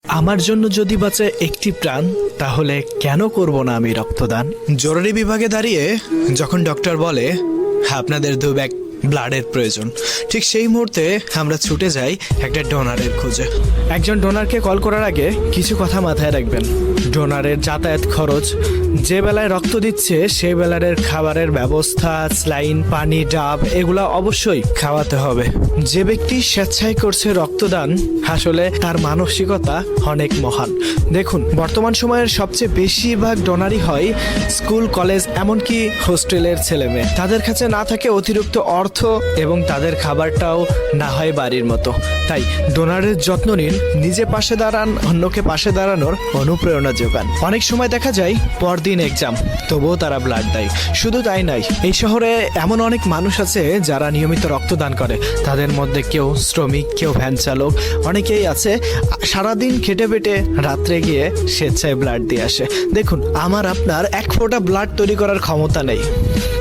আমার জন্য যদি বাঁচে একটি প্রাণ, তাহলে কেন করব না আমি রক্তদান? জরুরি বিভাগে দাঁড়িয়ে যখন ডক্টর বলে আপনাদের 2 ব্যাগ ব্লাডের প্রয়োজন, ঠিক সেই মুহূর্তে আমরা ছুটে যাই একটা ডোনারের খোঁজে। একজন ডোনারকে কল করার আগে কিছু কথা মাথায় রাখবেন। ডোনারের যাতায়াত খরচ, যে বেলায় রক্ত দিচ্ছে সেই বেলার খাবারের ব্যবস্থা, স্লাইন, পানি, ডাব এগুলা অবশ্যই খাওয়াতে হবে। যে ব্যক্তি স্বেচ্ছায় করছে রক্তদান, আসলে তার মানসিকতা অনেক মহান। দেখুন, বর্তমান সময়ের সবচেয়ে বেশিরভাগ ডোনারই হয় স্কুল, কলেজ, এমনকি হোস্টেলের ছেলেমেয়ে। তাদের কাছে না থাকে অতিরিক্ত অর্থ এবং তাদের খাবারটাও না হয় বাড়ির মতো। তাই ডোনারের যত্ন নিন, নিজে পাশে দাঁড়ান, অন্যকে পাশে দাঁড়ানোর অনুপ্রেরণা যোগান। অনেক সময় দেখা যায় পরদিন এক্সাম, তবুও তারা ব্লাড দেয়। শুধু তাই নয়, এই শহরে এমন অনেক মানুষ আছে যারা নিয়মিত রক্তদান করে। তাদের মধ্যে কেউ শ্রমিক, কেউ ভ্যান চালক, অনেকেই আছে সারাদিন খেটে পেটে রাত্রে গিয়ে স্বেচ্ছায় ব্লাড দিয়ে আসে। দেখুন, আমার আপনার 1 ফোঁটা ব্লাড তৈরি করার ক্ষমতা নেই,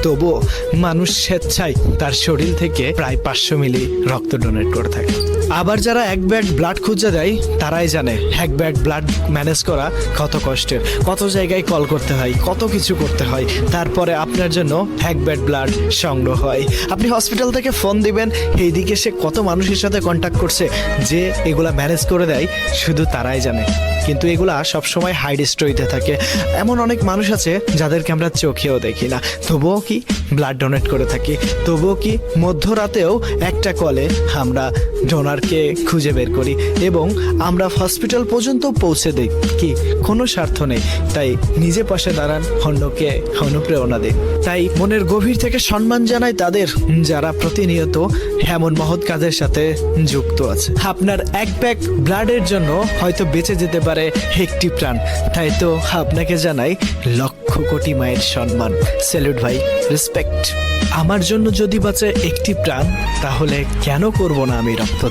তবুও মানুষ স্বেচ্ছায় তার শরীর থেকে প্রায় 500 মিলি রক্ত ডোনেট করে থাকে। আবার যারা 1 ব্যাগ ব্লাড খুঁজে দেয়, তারাই জানে 1 ব্যাগ ব্লাড ম্যানেজ করা কত কষ্টের, কত জায়গায় কল করতে হয়, কত কিছু করতে হয়, তারপরে আপনার জন্য 1 ব্যাগ ব্লাড সংগ্রহ হয়। আপনি হসপিটাল থেকে ফোন দিবেন, এইদিকে সে কত মানুষের সাথে কন্ট্যাক্ট করছে যে এগুলা ম্যানেজ করে দেয়, শুধু তারাই জানে। কিন্তু এগুলা সবসময় হাইড স্টোরিতে থাকে। এমন অনেক মানুষ আছে যাদেরকে আমরা চোখেও দেখি না, তবুও কি ব্লাড ডোনেট করে থাকি। তবুও কি মধ্যরাতেও একটা কলে আমরা ডোনারকে খুঁজে বের করি এবং আমরা হসপিটাল পর্যন্ত পৌঁছে দিই। কি কোনো স্বার্থ নেই, তাই নিজে পাশে দাঁড়ান, অন্যকে অনুপ্রেরণা দিন। তাই মনের গভীর থেকে সম্মান জানাই তাদের যারা প্রতিনিয়ত এমন মহৎ কাজের সাথে যুক্ত আছে। আপনার 1 ব্যাগ ব্লাডের জন্য হয়তো বেঁচে যেতে পারে একটি প্রাণ, তাই তো আপনাকে জানাই লক্ষ কোটি মায়ের সম্মান। স্যালুট ভাই, রেসপেক্ট। আমার জন্য যদি বাঁচে একটি প্রাণ, তাহলে কেন করব না আমি রক্তদান?